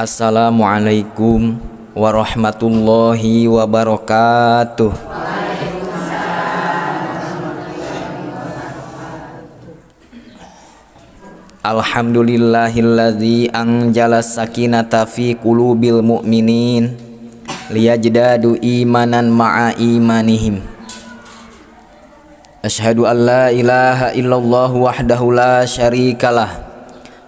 Assalamualaikum warahmatullahi wabarakatuh. Alhamdulillahilladzi anjala sakinata fi qulubil mu'minin liyajdadu imanan ma'a imanihim. Asyhadu an la ilaha illallah wahdahu la syarikalah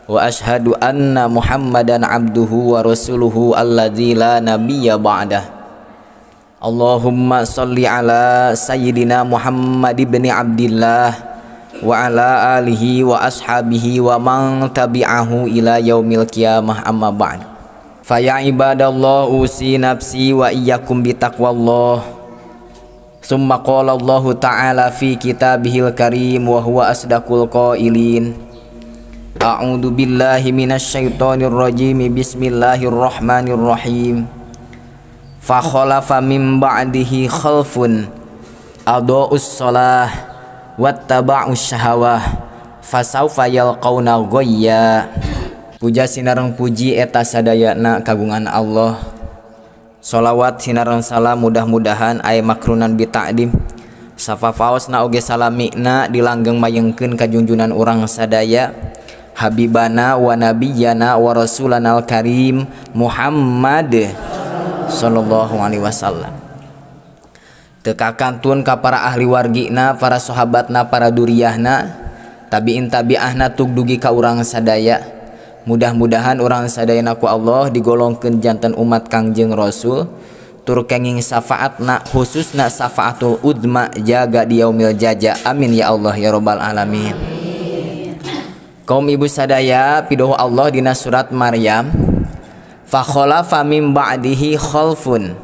wa asyhadu anna Muhammadan abduhu wa rasuluhu alladzi la nabiyya ba'dah. Allahumma shalli ala sayyidina Muhammad ibn Abdillah wa ala alihi wa ashabihi wa man tabi'ahu ila yaumil qiyamah, amma ba'd. Fa ya ibadallah usi nafsi wa iyyakum bi taqwallah. Summa qala Allah ta'ala fi kitabihil karim wa huwa asdaqul qailin. A'udzu billahi minasyaitonir rajim. Bismillahirrahmanirrahim. Fa khalafa min ba'dihi khalfun adaa'us shalah wattaba'us syahawah fasawfa yalqauna ghayya. Puja sinareng puji eta sadayana kagungan Allah. Sholawat sinareng salam mudah-mudahan aya makrunan bi ta'dim safafaosna oge salamina dilanggeng mayengkeun ka junjunan urang sadaya habibana wa nabiyyana wa rasulana al-karim Muhammad sallallahu alaihi wasallam. Tekakantun ka para ahli wargina, para sahabatna, para duriyahna, tabiin tabi'ahna tug dugi ka urang sadaya. Mudah-mudahan urang sadayana ku Allah digolongkeun janten umat Kangjeng Rasul tur kenging syafaatna khususna syafaatul udma jaga di yaumil jaja. Amin ya Allah ya rabbal alamin. Kaum ibu sadaya pidoh Allah dina surat Maryam, fa khalafa min ba'dihi khalfun,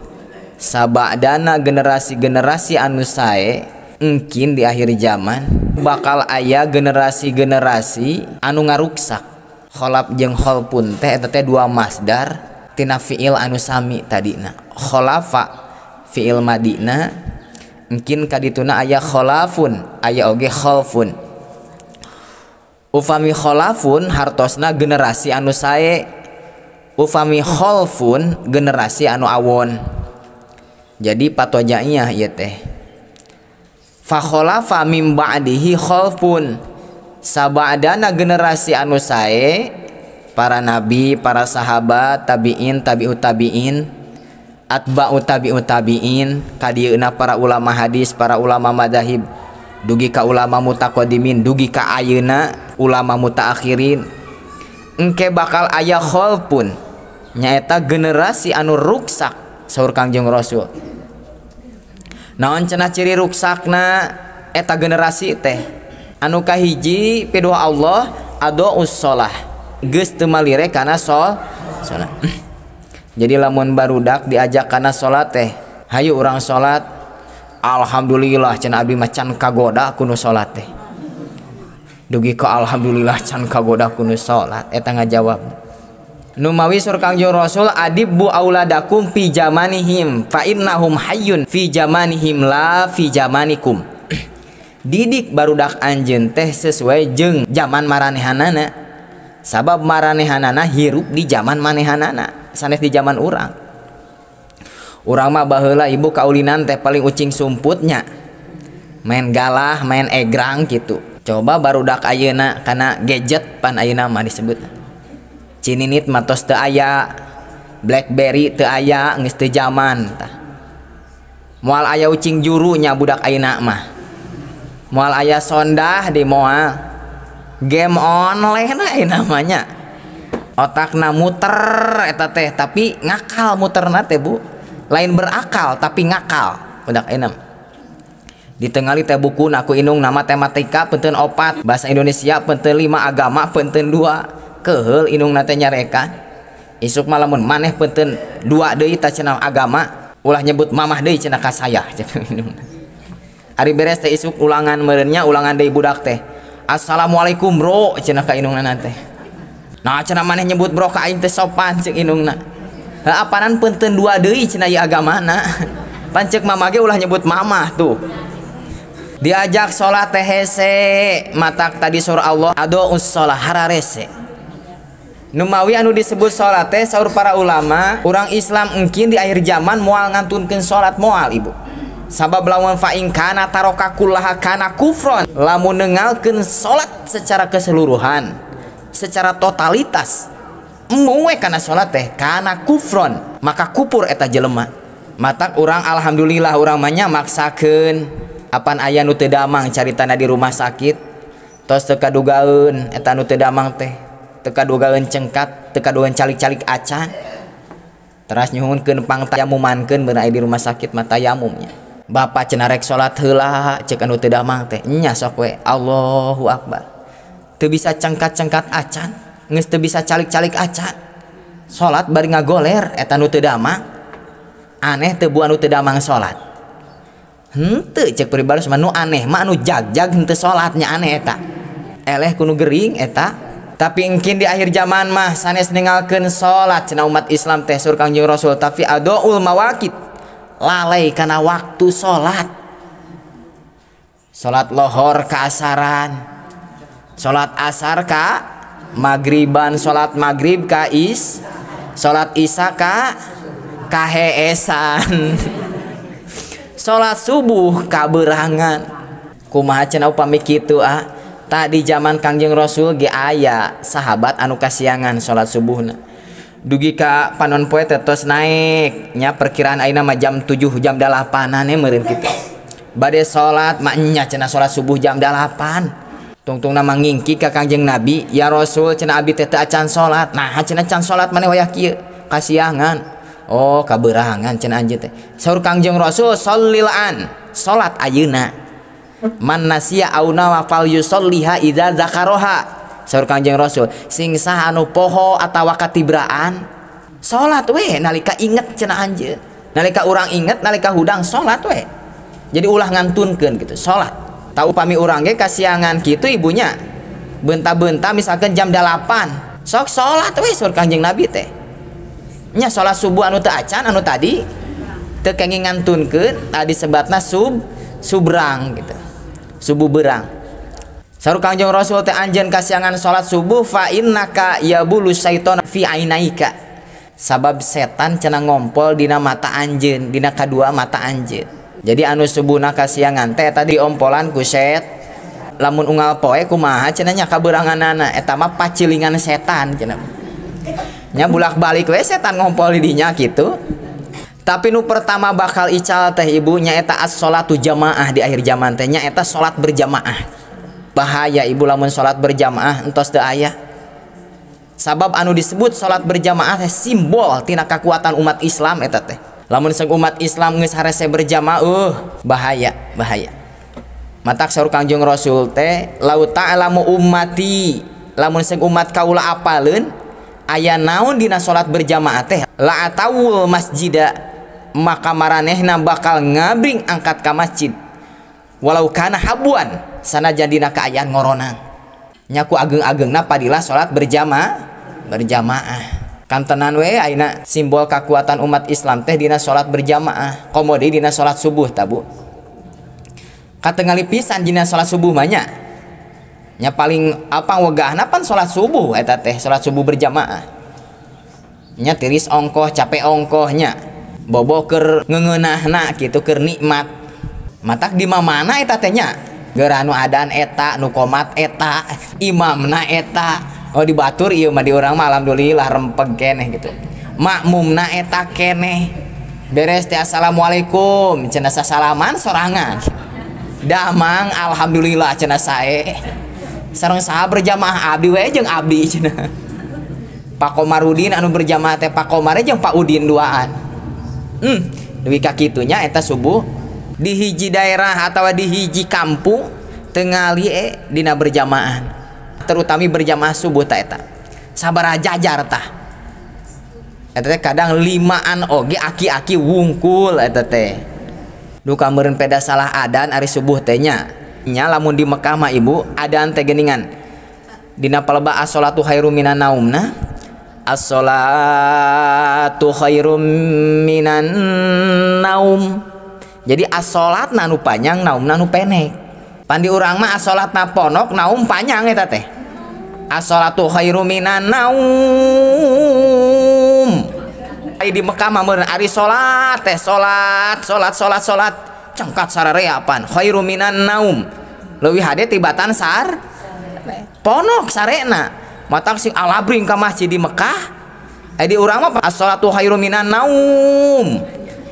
sabadana generasi-generasi anu sae engkin di akhir zaman bakal aya generasi-generasi anu ngaruksak. Khalaf jeung khalfun teh eta teh dua masdar tina fiil anu sami tadina. Khalafa fiil madina engkin kadituna aya khalafun aya oge khalfun. Ufami khalafun hartosna generasi anu sae, ufami khalfun generasi anu awon. Jadi patojanya ieu teh fa khalafa mim ba'dihi khalfun, sabadana generasi anu sae para nabi, para sahabat, tabiin, tabi'ut tabiin, atba'ut tabi'ut tabiin, kadieuna para ulama hadis, para ulama madzhab, dugi ka ulama mutaqaddimin, dugi ka ayeuna ulama mutaakhirin. Engke bakal aya khalfun nyaeta generasi anu ruksak saur Kangjeng Rasul. Naon cenah ciri ruksakna eta generasi teh? Anu kahiji pidoh Allah adaa'us shalah, geus teu malire kana salat. Jadi lamun barudak diajak kana salat teh, hayu urang salat, alhamdulillah cenah abdi mah can kagoda ku nu salat teh. Dugi ka alhamdulillah can kagoda ku nu salat eta ngajawab. Nu mawi sur Kangjeng Rasul adibbu auladakum fi jamanihim fa innahum hayyun fi jamanihim la fi jamanikum. Didik barudak anjeun teh sesuai jeung zaman maranehanana. Sabab maranehanana hirup di zaman manehanana, sanes di zaman urang. Urang mah baheula ibu kaulinan teh paling ucing sumputnya. Main galah, main egrang gitu. Coba barudak ayeuna kana gadget pan ayeuna mah disebut. Cininit mah tos teu aya, BlackBerry teu aya, geus teu zaman tah. Moal aya ucing juru nya budak ayeuna mah. Moal aya sondah di moal game online ayeuna mah nya. Otakna muter eta teh tapi ngakal muterna teh Bu. Lain berakal tapi ngakal budak ayeuna. Ditengali teh buku aku inung nama matematika penteun 4, bahasa Indonesia penteun 5, agama penteun 2. Keheul inung teh nyarekan. Isuk malamun maneh penteun 2 deui tah cenah agama, ulah nyebut mamah deui cenah ka saya. Ari beres teh isuk ulangan meureunnya ulangan deui budak teh. Assalamualaikum bro cenah ka inungna teh. Nah cenah maneh nyebut bro ka aing teh sopan ceuk inungna. Heuh apanan penteun 2 deui cenah ieu agamana. Pancek mamah ge ulah nyebut mamah tuh. Diajak sholat teh hese matak tadi surah Allah adaa'us shalah hararese. Numawi anu disebut salat teh saur para ulama, urang Islam engkin di akhir zaman moal ngantunkeun salat moal ibu. Sabab lamun fa in kana taroka kullaha kana kufron, lamun nengalkeun salat secara keseluruhan, secara totalitas, muwe kana salat teh kana kufron, maka kupur eta jelema. Matak urang alhamdulillah urang mah nya maksakeun apan aya nu teu damang caritana di rumah sakit, tos teu kadugaeun eta nu teu damang teh, teu kadugaeun cengkat, teu kadugaeun calik-calik acan. Teras nyuhunkeun pangtayamumankeun beuna aya di rumah sakit mah tayamumnya. Bapak cenah rek salat heula ceuk anu teu damang teh nya sok we Allahu Akbar. Teu bisa cengkat-cengkat acan, geus teu bisa calik-calik acan. Salat bari ngagoler eta nu teu damang. Aneh teu bu anu teu damang salat. Henteu ceuk pribadi mah nu aneh mah anu jag-jag henteu salatnya aneh eta. Eleh kudu gering eta. Tapi engkin di akhir zaman mah sanes ningalkeun salat cenah umat Islam teh sur Kangjeng Rasul tapi adoul mawaqit. Lalai karena waktu sholat. Sholat lohor ka asaran, sholat asar ka magriban, sholat magrib ka sholat isya ka kaheesan, sholat subuh ka berangan. Kumaha cenah upami kitu tadi zaman Kangjeng Rasul ge aya sahabat anu kasiangan sholat subuhna. Dugi ka panon poe tos naik nya perkiraan ayeuna mah jam 7 jam 8-an meureun kitu. Bade salat mah nya cenah salat subuh jam 8. Tungtungna mah ngingki ka Kangjeng Nabi, "Ya Rasul, cenah abi teh teu acan salat." Nah, cenah can salat maneh wayah kieu, kasiangan. Oh, kaberangan cenah anjeun teh. Saur Kangjeng Rasul, "Shallil an." Salat ayeuna. Man nasiya au nawa fal yusalliha idza dzakaroha. Saur Kangjeng Rasul, sing saha anu poho atawa katibraan salat we nalika inget cenah anjeun. Nalika urang inget nalika hudang salat we. Jadi ulah ngantunkeun gitu salat. Tau upami urang ge kasiangan kitu ibunya. Benta-benta misalkan jam 8. Sok salat we saur Kangjeng Nabi teh. Nya salat subuh anu teu acan anu tadi teu kenging ngantunkeun tadi sebatna subrang gitu. Subuh berang. Saur Kangjeng Rasul teh anjeun kasiangan salat subuh fa innaka yabulu syaiton fi ainaika. Sabab setan cenah ngompol dina mata anjeun, dina kadua mata anjeun. Jadi anu subuhna kasiangan teh tadi ompolan ku lamun unggal poe kumaha cenah nya kaberanganana eta mah pacilingan setan cenah. Nya bulak-balik we setan ngompol di dinya kitu. Tapi nu pertama bakal ical teh ibu nya eta as-sholatu jamaah di akhir zaman teh nya eta salat berjamaah. Bahaya ibu lamun salat berjamaah entos teu aya. Sabab anu disebut salat berjamaah teh simbol tina kakuatan umat Islam eta teh. Lamun seug umat Islam geus harese berjamaah bahaya. Matak saur Kangjeng Rasul teh lau ta'lamu ummati, lamun seug umat kaula apaleun aya naon dina salat berjamaah teh la atawul masjida, maka maranehna bakal ngabring angkat ka masjid. Walau kana habuan sanajan dina kaayaan ngoronang. Nyaku ageng-agengna padilah salat berjamaah. Kantenan we ayeuna simbol kakuatan umat Islam teh dina salat berjamaah. Komodi dina salat subuh tabu. Katengali pisan dina salat subuh mah nya. Nya paling apang wegahna pan salat subuh eta teh salat subuh berjamaah. Nya tiris ongkoh capek ongkohnya. Bobo keur ngeungeunahna kitu keur nikmat. Matak di mana eta teh nya? Geura anu adan eta, nu qomat eta, imamna eta. Oh di batur ieu mah di urang mah alhamdulillah rempeg keneh gitu. Makmumna eta keneh. Beres teh assalamualaikum, cenah sasalaman sorangan. Damang alhamdulillah cenah sae. Sareng saha berjamaah abdi we jeung abdi cenah. Pak Komarudin anu berjamaah teh Pak Komar jeung Pak Udin duaan. Duwi ka kitunya eta subuh di hiji daerah atau di hiji kampung tengali dina berjamaah, terutami berjamaah subuh ta eta sabaraha jajar tah eta teh kadang limaan oge aki-aki wungkul eta teh duka meureun peda salah adan ari subuh teh nya lamun di Mekah mah ibu adan teh geuningan dina paleba as-sholatu khairum minan naumna as-sholatu khairum minan naum. Jadi as-sholat nu panjang naumna nu pendek. Pandi urang mah as-sholatna ponok naum panjang eta teh. as-salatu khairum minan naum. Ai di Mekah mah meureun ari salat teh salat cengkat sarareapan khairum minan naum. Leuwih hade tibatan sar ponok sarena. Matak sing alabring ka masjid di Mekah. Ai di urang mah as-salatu khairum minan naum.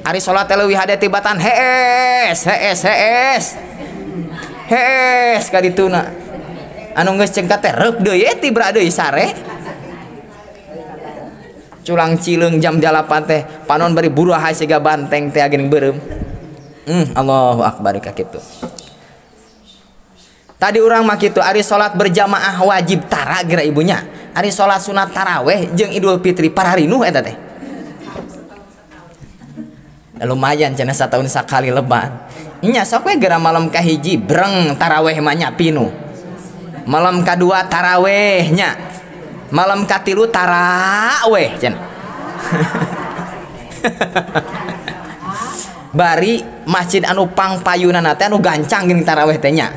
Ari salat teh leuwih hade tibatan hees ka dituna. Anu geus cengkat teh reuk deui ti bra deui sare. Culang cileung jam 8 teh panon bari buru hae siga banteng teh agening beureum. Allahu akbar ka kitu. Tadi urang mah kitu ari salat berjamaah wajib tara geura ibunya. Ari salat sunat taraweh jeung Idul Fitri pararinuh eta teh. Lumayan cenah satahun sakali lebaran. Nya sok we geura malam kahiji breng taraweh mah nya pinu. Malam kedua tarawehnya, malam katilu taraweh cenah. Bari masjid anu pangpayunana teh anu gancang geuning taraweh teh nya.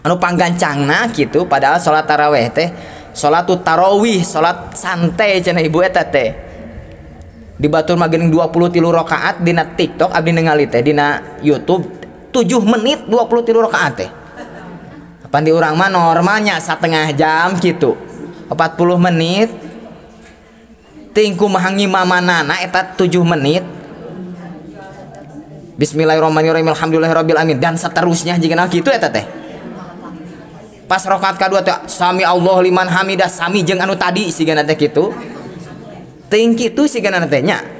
Anu panggancangna kitu padahal salat taraweh teh salatut tarawih, salat santai cenah ibu eta teh. Dibatur mah geuning 23 rakaat dina TikTok abdi ningali teh dina YouTube 7 menit 23 rakaat teh. Pan di urang mah normalnya setengah jam gitu 40 menit tingku mah ngimamanana eta 7 menit bismillahirrahmanirrahim alhamdulillahirabbil alamin dan seterusnya jigana kitu eta teh pas rakaat kadua teh sami Allah liman hamidah sami jeung anu tadi sigana teh kitu ting kitu sigana teh nya.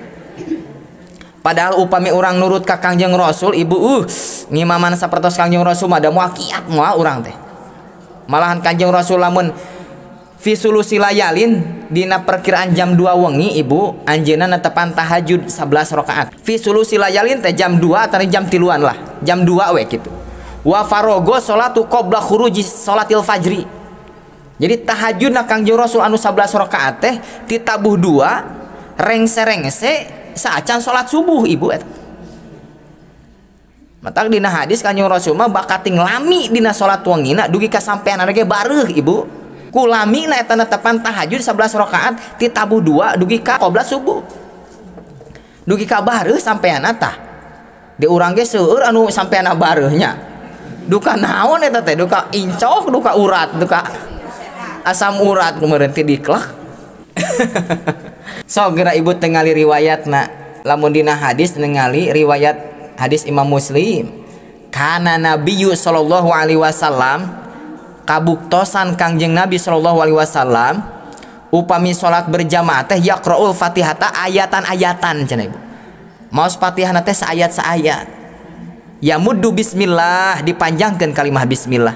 Padahal upami orang nurut ka Kangjeng Rasul ibu ngimaman sapertos Kangjeng Rasul mah da moal kiat moal urang teh. Malahan Kangjeng Rasul lamun fi sulusi layalin dina perkiraan jam 2 wengi ibu anjeunna netepan tahajud 11 rakaat. Fi sulusi layalin teh jam 2 atau jam 3-an lah. Jam 2 we kitu. Wa farogo salatu qabla khuruji salatil fajri. Jadi tahajudna Kangjeng Rasul anu 11 rakaat teh ditabuh 2 rengse-rengse saacan salat subuh ibu eta. Matak dina hadis Kanjeng Rasul mah bakating lami dina salat wengina dugi ka sampean ge bareuh ibu. Ku lamina eta netepan tahajud 11 rakaat ditabuh 2 dugi ka qobla subuh. Dugi ka bareuh sampean tah. Di urang ge seueur anu sampean bareuhnya. Duka naon eta teh? Duka incok, duka urat, duka asam urat kemarin ti diklak. So geura ibu tengali riwayatna lamun dina hadis ningali riwayat hadis Imam Muslim kana Nabiyyu sallallahu alaihi wasallam kabuktosan Kangjeng Nabi sallallahu alaihi wasallam upami salat berjamaah teh yaqraul Fatihata ayatan-ayatan cenah ibu. Maos Fatihahna teh saayat-saayat. Yamuddu bismillah dipanjangkeun kalimat bismillah.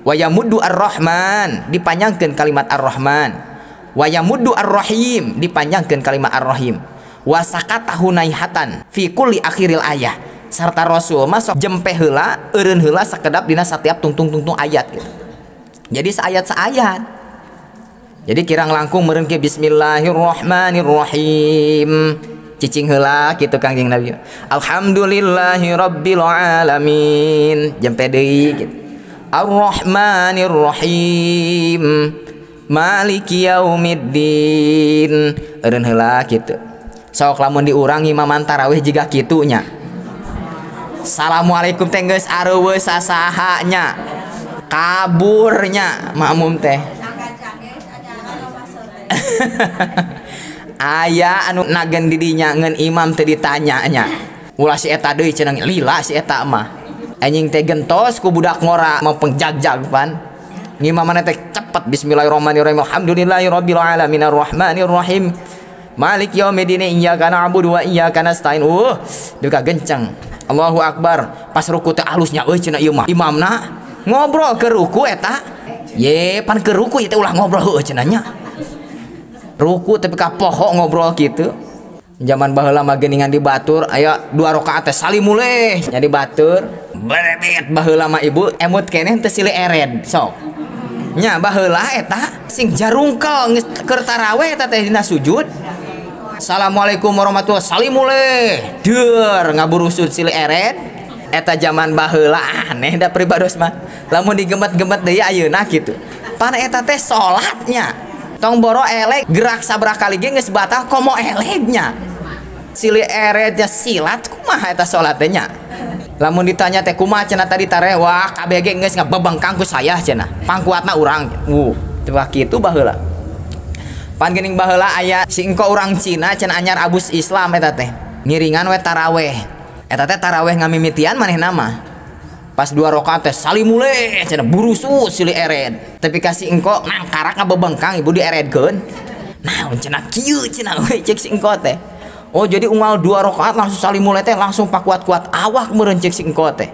Wa yamuddu ar-Rahman dipanjangkeun kalimat ar-Rahman. Wa yamuddu ar-Rahim dipanjangkeun kalimat ar-Rahim. Wa sakatahu naihatan fi kulli akhiril ayah. Sarta Rasul mah sok jempe heula, eureun heula sakedap dina satiap tungtung ayat gitu. Jadi saayat-saayat. Jadi kirang langkung meureun ke bismillahirrahmanirrahim. Cicing heula kitu Kangjeng Nabi. Alhamdulillahirabbil alamin. Jempe deui gitu. Ar-Rahmanirrahim. Maliki yaumiddin. Eureun heula kitu. Sok lamun diurang imaman tarawih jiga kitu nya. Assalamualaikum teh geus areuweus sasahanya. Kaburnya makmum teh. Aya anu nagen di dinya ngeun imam teh ditanya nya. Ulah si eta deui cenah lila si eta mah. Anjing teh gentos ku budak ngora mau pengjag-jag pan. Ngimamana teh cepet bismillahirrahmanirrahim alhamdulillahirabbil alamin arrahmanirrahim maliki yaumiddin iyyaka na'budu wa iyyaka nasta'in. Duka genceng. Allahu akbar. Pas ruku teh alusnya euy cenah ieu mah imamna ngobrol ke ruku eta. Ye pan ke ruku teh ulah ngobrol heuh cenah nya. Ruku tapi ka poho ngobrol kitu. Zaman baheula mah geuningan dibatur aya 2 rakaat teh salimuleh nya dibatur. Berebet baheula mah ibu emut keneh teu silih ered sok. Nya baheula eta sing jarungkel geus keur tarawih eta teh dina sujud. Assalamualaikum warahmatullahi salimuleh. Deur ngaburu sujud silih eret. Eta zaman baheula aneh da pribados mah. Lamun digemet-gemet deui ayeuna kitu. pan eta teh salatnya tong boro elek gerak sabaraha kali ge geus batal komo eleknya silih eretnya silat kumaha eta salat teh nya. Lamun ditanya teh kumaha cenah tadi tareh wah kabeh ge geus ngabebengkang ku saya cenah pangkuatna urang teu kitu baheula. Pan geuning baheula aya si engko urang Cina cenah anyar abus Islam eta teh ngiringan we taraweh eta teh taraweh ngamimitian manehna mah pas 2 rakaat teh salimule cenah burusu silih eret tapi kasih engko nangkarak ngabebengkang ibu dieredkeun naon cenah kieu cenah we cek si engko teh. Oh jadi unggal 2 rakaat langsung salimule teh langsung pakuat-kuat awak meureun cek si engko teh.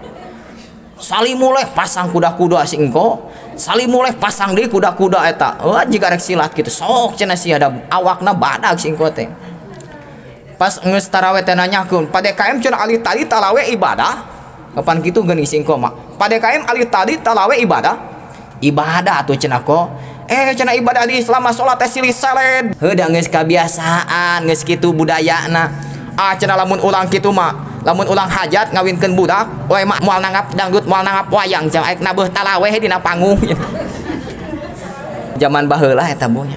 Salimule pasang kuda-kuda si engko, salimule pasang deui kuda-kuda eta. Jika rek silat kitu sok cenah si ada awakna badag si engko teh. Pas geus tarawih teh nanyakeun, "Padekaem cenah ali tadi tarawih ibadah?" Kapan kitu geuning si engko mah. "Padekaem ali tadi tarawih ibadah?" Ibadah atuh cenah ko. Cenah ibadah di Islam salat teh silih saled. Heuda geus kabiasaan, geus kitu budayana. Cenah lamun ulang kitu mah, lamun ulang hajat ngawinkeun budak, we mah moal nangap dangdut, moal nangap wayang, cenah aek nabeuh talaweh dina panggung. Zaman baheula eta bonya.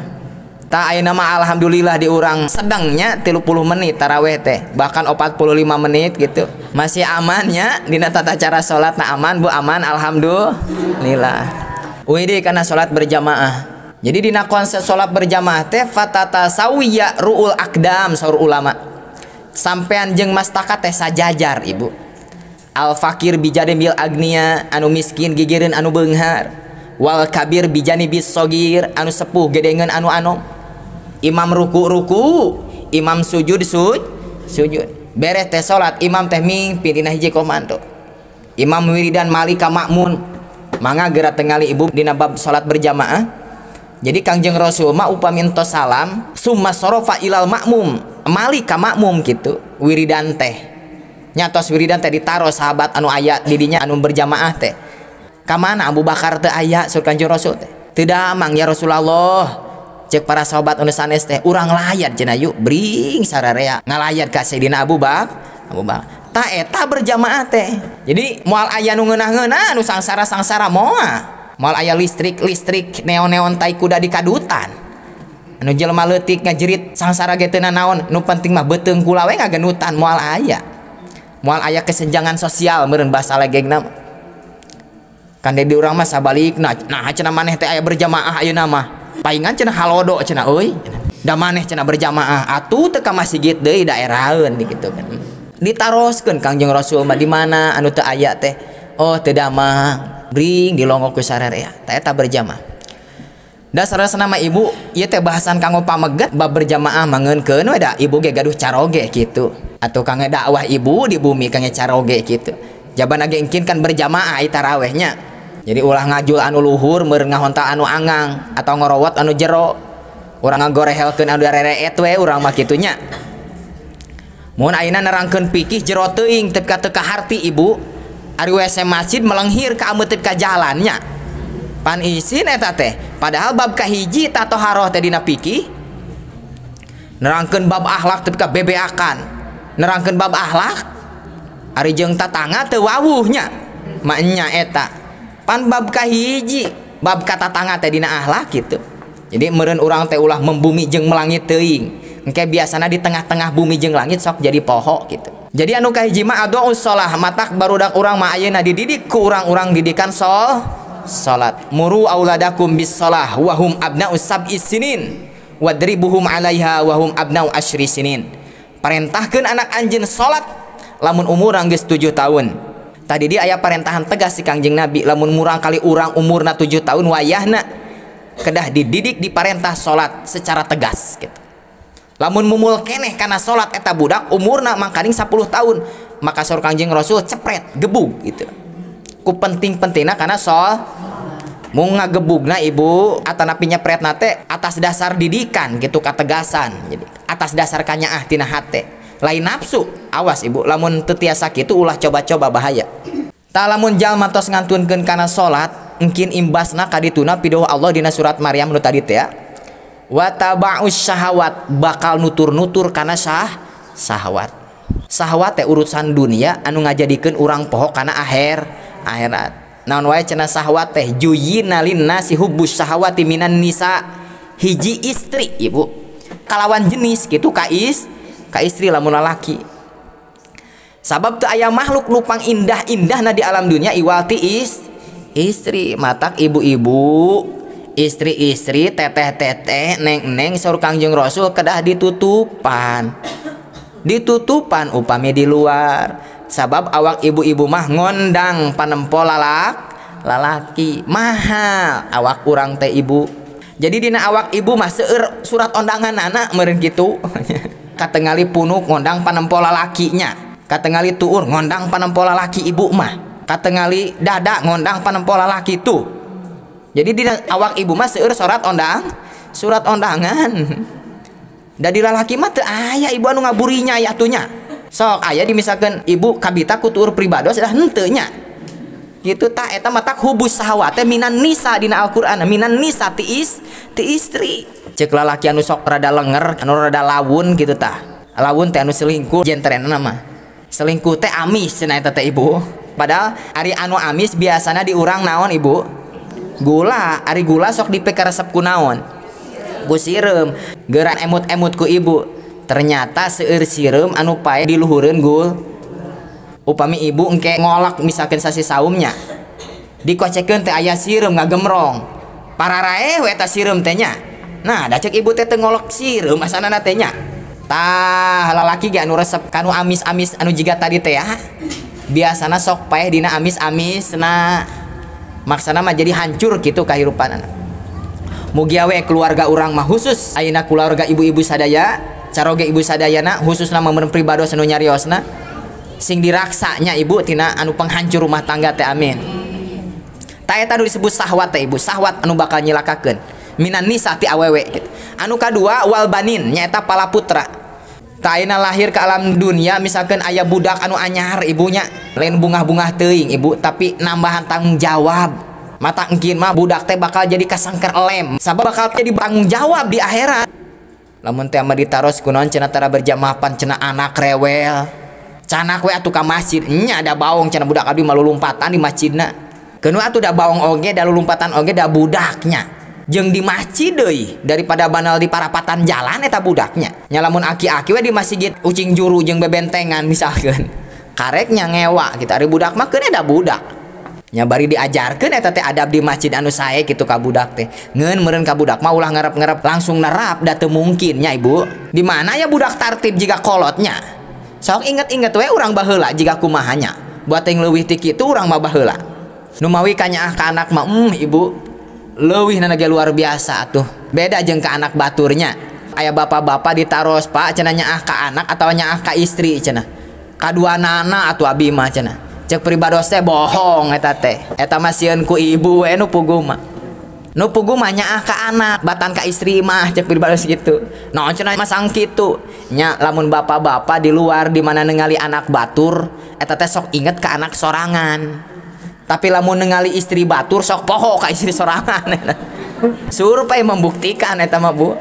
Ta ayeuna mah alhamdulillah di urang sedengnya 30 menit tarawih teh, bahkan 45 menit gitu. Masih amannya dina tata cara salatna aman, Bu aman alhamdulillah. Wede kana salat berjamaah. Jadi dina konsep salat berjamaah teh fatata sawiya ruul akdam saur ulama. Sampean jeung mastakat teh sajajar ibu. Al fakir bijade bil agnia anu miskin gigireun anu beunghar. Wal kabir bijani bis sogir anu sepuh gedengeun anu anom. Imam ruku, imam sujud sujud. Beres teh salat imam teh mimpin dina hiji komando. Imam wiridan malika makmun. Mangga geura tengali ibu dina bab salat berjamaah. Jadi Kangjeng Rasul mah upami entos salam summa sorofa ilal makmum mali ka makmum gitu wiridan teh nyatos wiridan teh ditaro sahabat anu aya di dinya anu berjamaah teh ka mana Abu Bakar teh aya sur Kangjeng Rasul teh teu damang ya Rasulullah cek para sahabat anu sanes teh urang layat cenah yuk bring sararea ngalayat ka Sayyidina Abu Bakar ta eta berjamaah teh. Jadi moal aya nu ngeunah-ngeunah anu sangsara moal aya listrik neon-neon tai kuda di kadutan anu jelema leutik ngajerit sangsara ge teu naon nu penting mah beuteung kula we ngagenutan moal aya kesenjangan sosial meureun basa legegna kan di urang mah sabalikna nah cenah maneh teh aya berjamaah ayeuna mah paingan cenah halodo cenah euy da maneh cenah berjamaah atuh teu ka masjid deui daeraheun gitu kan ditaroskeun Kangjeng Rasul mah di mana anu teu aya teh oh teu damang bring dilongok ku sararea tah eta berjamaah. Dasarna nama ibu ieu teh bahasan kanggo pamegat bab berjamaah mangeunkeun we da ibu ge gaduh caroge kitu atuh kangge dakwah ibu di bumi kangge caroge kitu jaban ge engkin kan berjamaah ai tarawehnya jadi ulah ngajul anu luhur meureun ngahontal anu angang atau ngorowot anu jero urang ngagorehelkeun anu darereet we urang mah kitu nya. Mun ayeuna nerangkeun pikih jero teuing teu ka harti ibu ari WC masjid melenghir ka ameut ka jalannya pan isin eta teh padahal bab kahiji tatoharoh teh dina pikih nerangkeun bab akhlak teu ka bebeakan nerangkeun bab akhlak ari jeung tatangga teu wawuhnya maknya eta pan bab kahiji bab ka tatangga teh dina akhlak kitu jadi meureun urang teh ulah membumi jeung melangit teuing engke biasana di tengah-tengah bumi jeung langit sok jadi poho gitu. Jadi anu kahiji mah ado'us shalah matak barudak urang mah ayeuna dididik ku urang-urang didikan salat. Muru auladakum bis shalah wa hum abna'us sab'i sinin wadribuhum 'alaiha wa hum abna'u asyri sinin. Parentahkeun anak anjeun salat lamun umurna geus 7 tahun. Tadi dia aya parentahan tegas si Kangjeng Nabi lamun murang kali urang umurna 7 tahun wayahna kedah dididik diparentah salat secara tegas gitu. Lamun mumul keneh kana salat eta budak umurna mangkaning 10 tahun maka saur Kangjeng Rasul cepret gebug gitu ku penting-pentingna kana mung ngagebugna ibu atanapi nyepretna teh atas dasar didikan gitu kategasan jadi atas dasar kanyaah tina hate lain nafsu awas ibu lamun teu tiasa kitu ulah coba-coba bahaya tah lamun jalma tos ngantunkeun kana salat engkin imbasna kadituna pideuh Allah dina surat Maryam nu tadi teh wa taba'us syahawat bakal nutur-nutur kana syahwat teh urusan dunia anu ngajadikeun urang poho kana akhirat naon wae cenah syahwat teh juyina linnasi hubbus syahawati minan nisa hiji istri ibu kalawan jenis gitu ka istri lamun lalaki sabab teu aya makhluk lupang indah-indahna di alam dunia iwal ti istri matak ibu-ibu istri-istri teteh-teteh neng-neng saur Kangjeng Rasul kedah ditutupan upami di luar sabab awak ibu-ibu mah ngondang panempo lalaki mahal awak urang teh ibu jadi dina awak ibu mah seueur surat undangan anak meureun kitu katengali punuk ngondang panempo lalakinya katengali tuur ngondang panempo lalaki ibu mah katengali dada ngondang panempo lalaki tuh jadi dina awak ibu mah seueur surat undangan dari lalaki mah teu aya ibu anu ngaburinya ya atunya sok aya dimisalkan ibu kabita kutur pribados dah henteu nya gitu tak eta mah tak hubus sahawat teh minan nisa dina Al-Qur'an minan nisa ti istri ceuk lalaki anu sok rada lenger anu rada lawun gitu tah lawun teh anu selingkuh jentrenna mah selingkuh teh amis cenah eta teh ibu padahal ari anu amis biasana diurang naon ibu gula ari gula sok dipeke resep ku naon ku sireum geran emut-emut ku ibu ternyata seueur sireum anu pae diluhureun gul upami ibu engke ngolak misalkan sasi saumnya dikocekeun teh aya sireum ngagemrong pararae we eta sireum teh nya nah da ceuk ibu teh ngolok sireum asanana teh nya tah lalaki ge anu resep kanu amis-amis anu jiga tadi teh ya biasana sok pae dina amis-amisna maksana mah jadi hancur gitu kahirupanana mugi we keluarga urang mah khusus ayeuna keluarga ibu-ibu sadaya caroge ibu sadayana khususna meureun pribados anu nyariosna sing diraksanya ibu tina anu penghancur rumah tangga teh amin ta eta anu disebut syahwat teh ibu syahwat anu bakal nyilakakeun minan nisa ti awewe gitu. Anu kadua wal banin nyaeta pala putra ta ayeuna lahir ke alam dunia misalkan aya budak anu anyar ibunya lain bungah-bungah teuing ibu tapi nambahan tanggung jawab mata engkin mah budak teh bakal jadi kasangker lem sabab bakal jadi tanggung jawab di akhirat lamun teh mah ditaros kunaon cenah tara berjamaah pan cenah anak rewel canak we atuh ka masjid nya ada baong cenah budak abdi mah lulumpatan di masjidna keun atuh da baong oge da lulumpatan oge da budaknya jeung di masjid deui daripada banal di parapatan jalan eta budaknya nya lamun aki-aki we di masjid ucing juru jeung bebentengan misalkeun kareknya ngewa kita ari budak mah keun da budak nya bari diajarkeun eta teh adab di masjid anu sae kitu ka budak teh ngeun meureun ka budak mah ulah ngarep-ngarep langsung nerap da teu mungkin nya ibu di mana ya budak tartib jiga kolotnya sok inget-inget we urang baheula jiga kumahanya buat yang leuwih ti kitu urang mah baheula nu mawi ka nyaah ka anak mah ibu leuwih nana ge luar biasa atuh beda jeung ka anak baturnya aya bapak-bapak ditaros pak cenah nyaah ka anak atau nyaah ka istri cenah kaduanana atuh abi mah cenah cek pribados teh bohong eta teh eta mah sieun ku ibu we nu pugu mah nyaah ka anak batan ka istri mah cek pribados gitu naon cenah masang kitu nya lamun bapak-bapak di luar di mana ningali anak batur eta teh sok inget ka anak sorangan tapi lamun ningali istri batur sok poho ka istri sorangan survei membuktikan eta mah bu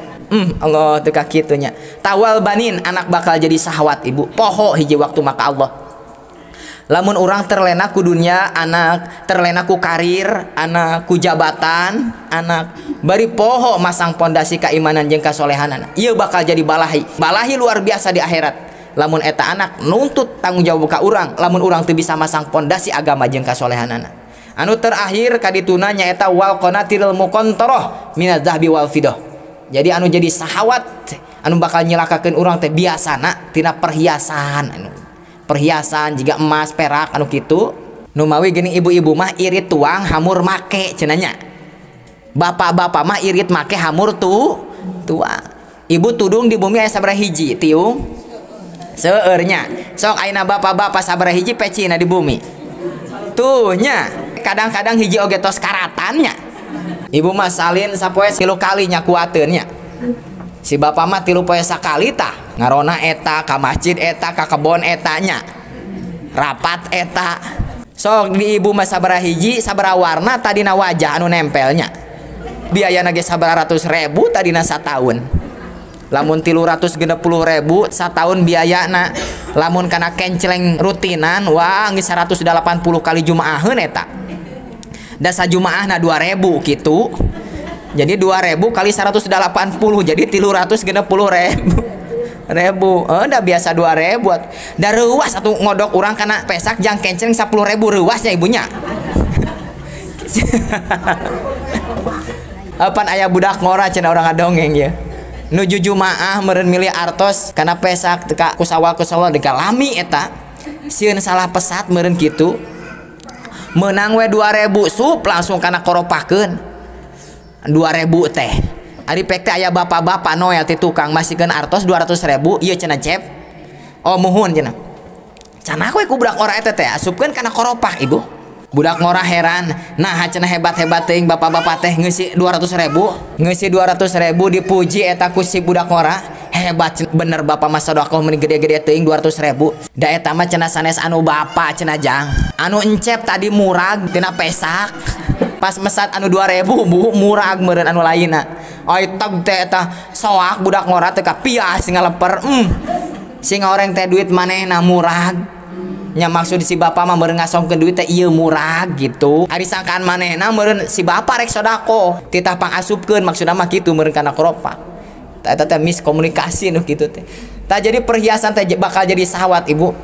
Allah teu ka kitu nya tawal banin anak bakal jadi syahwat ibu poho hiji waktu maka Allah lamun orang terlena ku dunia anak terlena ku karir anak ku jabatan anak bari poho masang pondasi keimanan jeung kasolehanan ieu bakal jadi balahi luar biasa di akhirat lamun eta anak nuntut tanggung jawab ka urang lamun urang teu bisa masang pondasi agama jeung kasolehanana anu terakhir kadituna nyaeta wal qanatirul muqantarah minaz zahabi wal fidah jadi anu jadi syahwat anu bakal nyilakakeun urang teh biasana tina perhiasan juga emas perak anu kitu nu mawi geuning ibu-ibu mah irit tuang hamur make cenanya bapak-bapak mah irit make hamur tuang ibu tudung di bumi aya sabaraha hiji tiung seueur nya sok ayeuna bapak-bapak sabaraha hiji pecina di bumi tuh nya kadang-kadang hiji oge tos karatannya ibu mah salin sapoe 3 kalinya kuateun nya si bapak mah 3 poe sakali tah ngarona eta ka masjid eta ka kebon etanya rapat eta sok di ibu mah sabaraha hiji sabaraha warna tadina wajah anu nempelnya biayana ge sabaraha ratus ribu tadina sataun lamun 360.000 sataun biayana lamun kana kenceleng rutinan wah geus 180 kali jumaaheun eta Da sajumaahna 2000 gitu. Jadi 2000 kali 180 jadi 360.000 udah biasa 2000 da reuas atuh ngodok urang kana pesak jang kenceng 10.000 reuasnya ibunya. Apan aya budak ngora cenah urang ngadongeng ya. Nuju jumaah meureun milih artos kana pesak teka kusawal-kusawal deka lami eta. Sieun salah pesat meureun kitu. Menang we 2000 sup langsung kana koropakeun. 2000 teh. Ari pek teh aya bapak-bapak noel ti tukang masihkeun artos 200.000 ieu cenah cep. Oh muhun cenah. Cenah we ku budak ngora eta teh asupkeun kana koropak ibu. Budak ngora heran. Nah cenah hebat-hebat teuing bapak-bapak teh ngeusi 200.000. Ngeusi 200.000 dipuji eta ku si budak ngora. Hebat bener bapak mah sedekah meni gede-gede teuing 200.000. Da eta mah cenah sanes anu bapak cenah jang. Anu encep tadi murag tina pesak. Pas mesat anu 2000 bu murag meureun anu lainna. Ai tag teh eta soak budak ngora teh kapias ngaleper. Sing oreng teh duit manehna murag. Nya maksud si bapak mah meureun ngasongkeun duit teh ieu murag gitu. Ari sangkaan manehna meureun si bapak rek sodako. Titah pangasupkeun maksudna mah kitu meureun kana koropa. Eta teh miskomunikasi nu kitu teh. Tah jadi perhiasan teh bakal jadi sahwat ibu.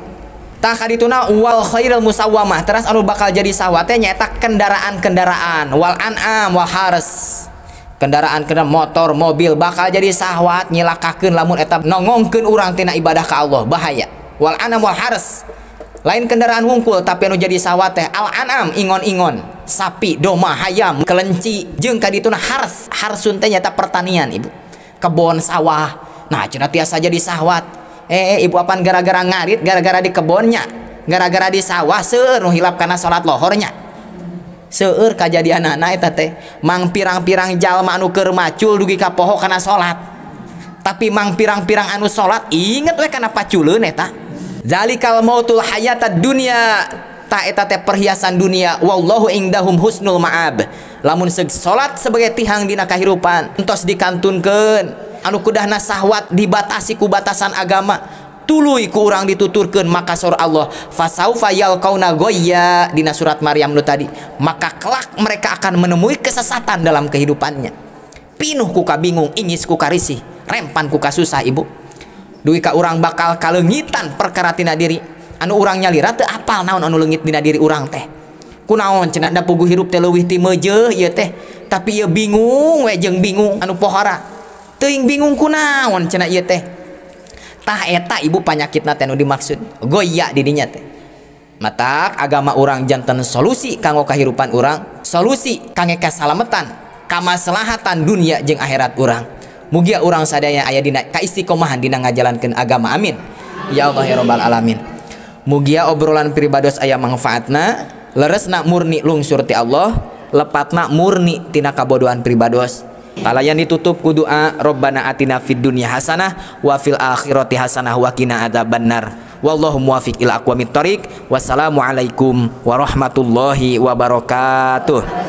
Tah kadituna wal khairul musawwamah teras anu bakal jadi sahwat teh nyaeta kendaraan-kendaraan wal an'am wal hares. Kendaraan motor, mobil bakal jadi sahwat nyilakakeun lamun eta nongongkeun urang tina ibadah ka Allah bahaya. Wal an'am wal hares. Lain kendaraan hungkul tapi anu jadi sahwat teh al an'am ingon-ingon, sapi, domba, hayam, kelenci jeung kadituna hares. Harsun teh nyaeta pertanian ibu. Kebon sawah. Nah cenah tiasa jadi sahwat. Ibu apan gara-gara ngarit gara-gara di kebonnya gara-gara di sawah seueur nu hilap kana salat lohornya seueur kajadianana eta teh mang pirang-pirang jalma anu keur macul dugi ka poho kana salat tapi mang pirang-pirang anu salat inget we kana paculeun eta zalikal mautul hayatad dunya ta eta teh perhiasan dunia wallahu indahum husnul ma'ab lamun salat sebagai tihang dina kahirupan entos dikantunkeun anu kudahna sahwat dibatasi ku batasan agama tuluy ku urang dituturkeun maka surah Allah fasaufa yalqauna ghayya dina surat Maryam nu tadi maka kelak mereka akan menemui kesesatan dalam kehidupannya pinuh ku kabingung ingis ku karisih rempan ku kasusah ibu duwi ka urang bakal kalengitan perkara tina diri anu urang nyalira teu apal naon anu leungit dina diri urang teh kunaon cenah da puguh hirup teh leuwih ti meujeuh ieu teh tapi ieu bingung we jeung bingung anu pohara teuing bingung kunaon cenah ieu teh tah eta ibu panyakitna teh nu dimaksud goya di dinya teh matak agama urang janten solusi kanggo kahirupan urang solusi kangge kasalametan kamaslahatan dunia jeung akhirat urang mugia urang sadaya aya dina kaistiqomahan dina ngajalankeun agama amin ya Allah ya rabbal alamin mugia obrolan pribados aya manfaatna leresna murni lungsur ti Allah lepatna murni tina kabodohan pribados kalayan ditutup ku doa Rabbana atina fid dunya hasanah wa fil akhirati hasanah wa qina adzabannar wallahu muwaffiq ila aqwamit thoriq wassalamu alaikum warahmatullahi wabarakatuh.